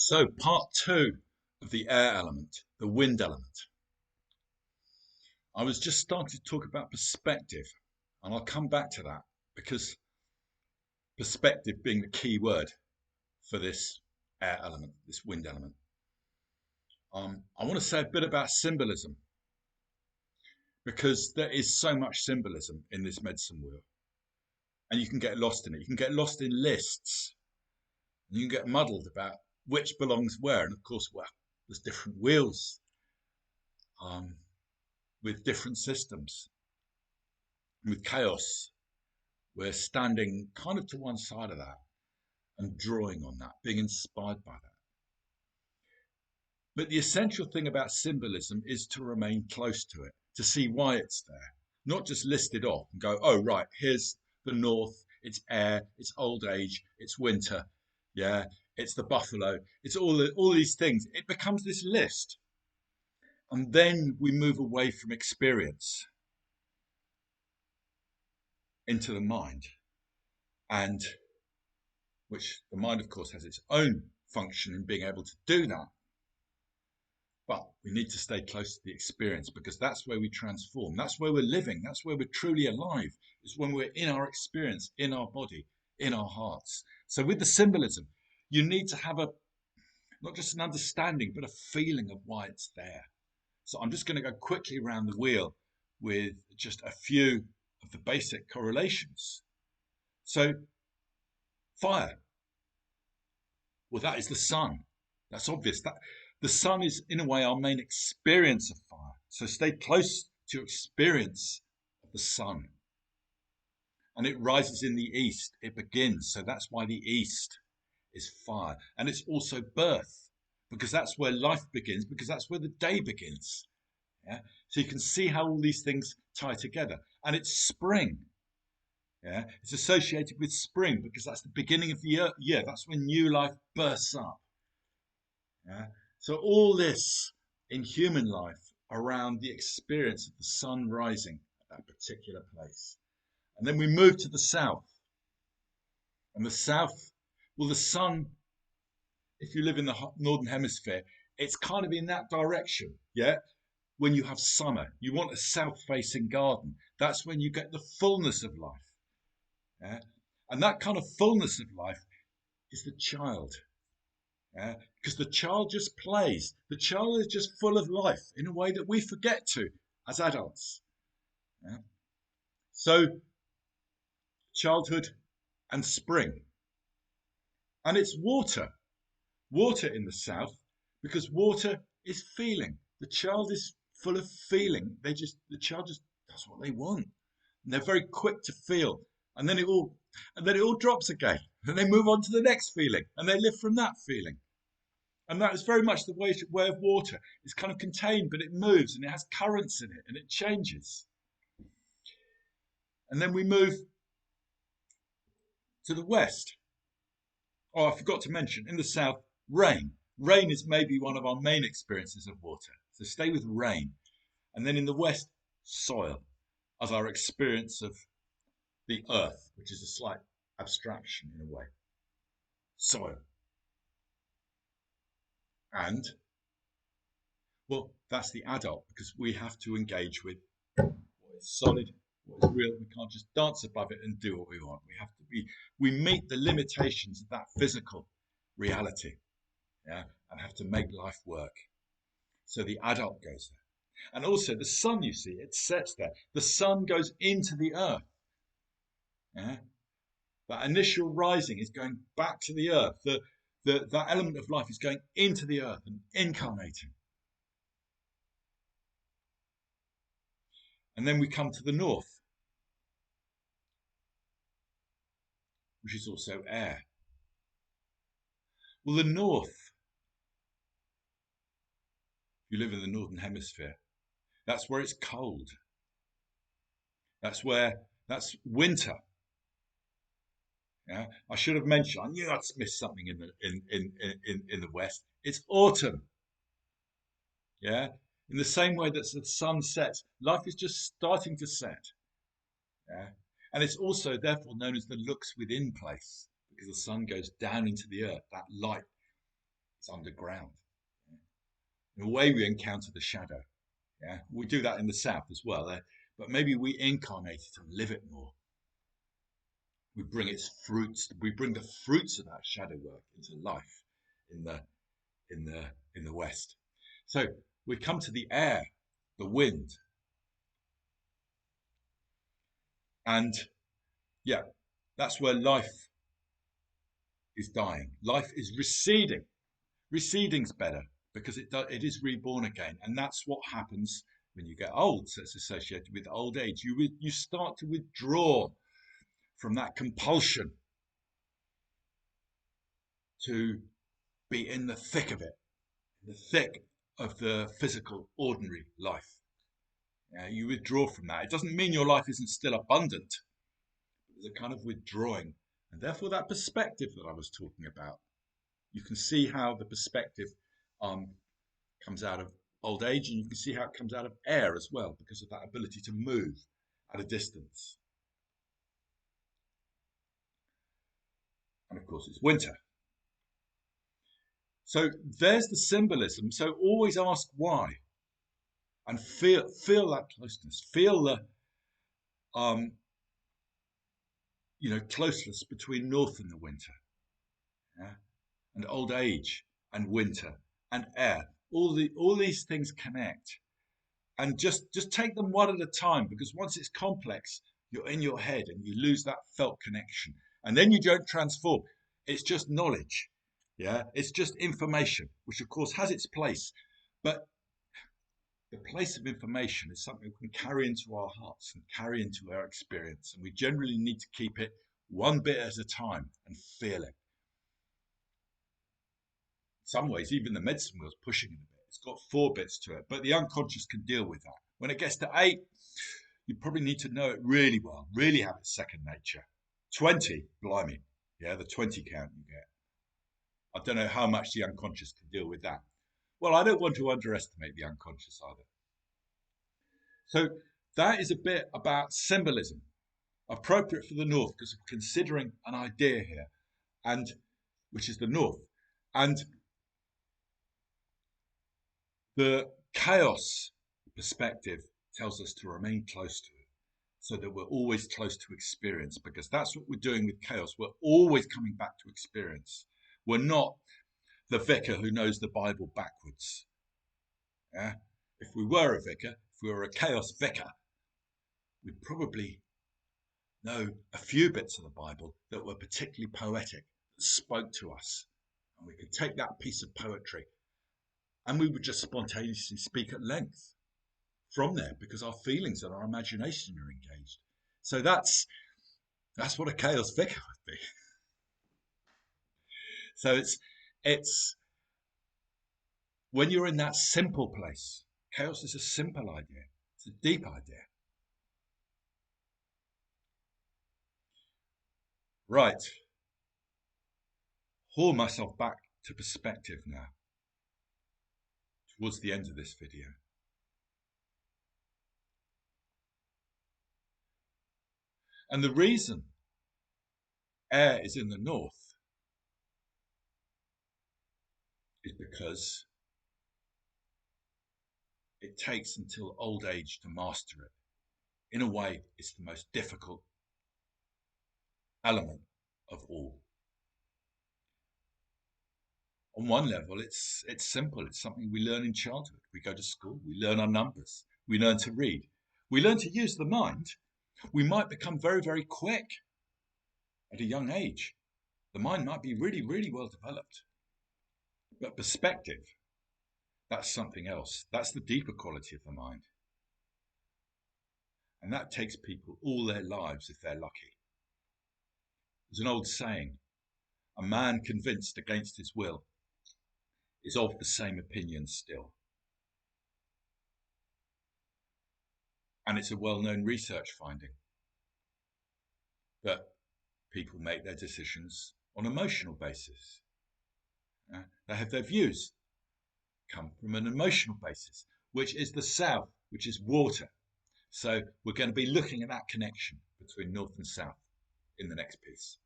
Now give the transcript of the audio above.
So, part two of the air element, the wind element. I was just starting to talk about perspective, and I'll come back to that because perspective being the key word for this air element, this wind element. I want to say a bit about symbolism because there is so much symbolism in this medicine wheel, and you can get lost in it. You can get lost in lists, and you can get muddled about which belongs where. And of course, well, there's different wheels um, with different systems. With chaos, we're standing kind of to one side of that and drawing on that, being inspired by that. But the essential thing about symbolism is to remain close to it, to see why it's there, not just list it off and go, oh, right, here's the north, it's air, it's old age, it's winter, yeah, it's the buffalo, it's all these things. It becomes this list. And then we move away from experience into the mind, and which the mind, of course, has its own function in being able to do that. But we need to stay close to the experience because that's where we transform. That's where we're living. That's where we're truly alive, is when we're in our experience, in our body, in our hearts. So with the symbolism, you need to have not just an understanding, but a feeling of why it's there. So I'm just going to go quickly around the wheel with just a few of the basic correlations. So fire. Well, that is the sun. That's obvious. That the sun is, in a way, our main experience of fire. So stay close to your experience of the sun. And it rises in the east. It begins. So that's why the east is fire. And it's also birth, because that's where life begins, because that's where the day begins. Yeah. So you can see how all these things tie together. And it's spring. Yeah, it's associated with spring because that's the beginning of the year. That's when new life bursts up. Yeah. So all this in human life around the experience of the sun rising at that particular place. And then we move to the south. And the south, well, the sun, if you live in the northern hemisphere, it's kind of in that direction. Yeah. When you have summer, you want a south facing garden. That's when you get the fullness of life. Yeah? And that kind of fullness of life is the child. Yeah? Because the child just plays. The child is just full of life in a way that we forget to as adults. Yeah? So, childhood and spring. And it's water. Water in the south, because water is feeling. The child is full of feeling. The child just does what they want. And they're very quick to feel. And then it all drops again. And they move on to the next feeling. And they live from that feeling. And that is very much the way of water. It's kind of contained, but it moves and it has currents in it and it changes. And then we move to the west. Oh, I forgot to mention, in the south, rain. Rain is maybe one of our main experiences of water. So stay with rain. And then in the west, soil as our experience of the earth, which is a slight abstraction in a way. Soil. And, well, that's the adult because we have to engage with what is solid, what is real. We can't just dance above it and do what we want. We meet the limitations of that physical reality, yeah, and have to make life work. So the adult goes there. And also the sun, you see, it sets there. The sun goes into the earth. Yeah? That initial rising is going back to the earth. That element of life is going into the earth and incarnating. And then we come to the north, which is also air. Well, the north, if you live in the northern hemisphere, that's where it's cold. That's winter. Yeah, I should have mentioned. I knew I'd missed something in the west. It's autumn. Yeah, in the same way that the sun sets, life is just starting to set. Yeah, and it's also therefore known as the looks within place because the sun goes down into the earth. That light It's underground. In a way, we encounter the shadow. Yeah, we do that in the south as well, but maybe we incarnate it and live it more. We bring its fruits. We bring the fruits of that shadow work into life in the west. So we come to the air, the wind, and yeah, that's where life is dying. Life is receding. Receding's better because it is reborn again, and that's what happens when you get old. So it's associated with old age. You start to withdraw from that compulsion to be in the thick of it, the thick of the physical, ordinary life. You withdraw from that. It doesn't mean your life isn't still abundant. There's a kind of withdrawing, and therefore that perspective that I was talking about. You can see how the perspective comes out of old age, and you can see how it comes out of air as well, because of that ability to move at a distance. And of course, it's winter. So there's the symbolism. So always ask why, and feel that closeness, feel the closeness between north and the winter, yeah? And old age and winter and air. All these things connect, and just take them one at a time, because once it's complex, you're in your head and you lose that felt connection, and then you don't transform. It's just knowledge, yeah. It's just information, which of course has its place, but the place of information is something we can carry into our hearts and carry into our experience, and we generally need to keep it one bit at a time and feel it. In some ways, even the medicine wheel's pushing it a bit. It's got 4 bits to it, but the unconscious can deal with that. When it gets to 8, you probably need to know it really well, really have it second nature. 20, blimey, yeah, the 20 count you get. I don't know how much the unconscious can deal with that. Well, I don't want to underestimate the unconscious either. So that is a bit about symbolism, appropriate for the North, because we're considering an idea here, and which is the North. And the chaos perspective tells us to remain close to it, so that we're always close to experience, because that's what we're doing with chaos. We're always coming back to experience. We're not the vicar who knows the Bible backwards. Yeah? If we were a vicar, if we were a chaos vicar, we'd probably know a few bits of the Bible that were particularly poetic, that spoke to us. And we could take that piece of poetry and we would just spontaneously speak at length from there, because our feelings and our imagination are engaged. So that's what a chaos vicar would be. So it's when you're in that simple place. Chaos is a simple idea. It's a deep idea. Right. Haul myself back to perspective now, towards the end of this video. And the reason air is in the north is because it takes until old age to master it. In a way, it's the most difficult element of all. On one level, it's simple. It's something we learn in childhood. We go to school, we learn our numbers, we learn to read, we learn to use the mind. We might become very, very quick at a young age. The mind might be really, really well developed. But perspective, that's something else. That's the deeper quality of the mind. And that takes people all their lives if they're lucky. There's an old saying, a man convinced against his will is of the same opinion still. And it's a well-known research finding that people make their decisions on an emotional basis. They have their views come from an emotional basis, which is the south, which is water. So we're going to be looking at that connection between north and south in the next piece.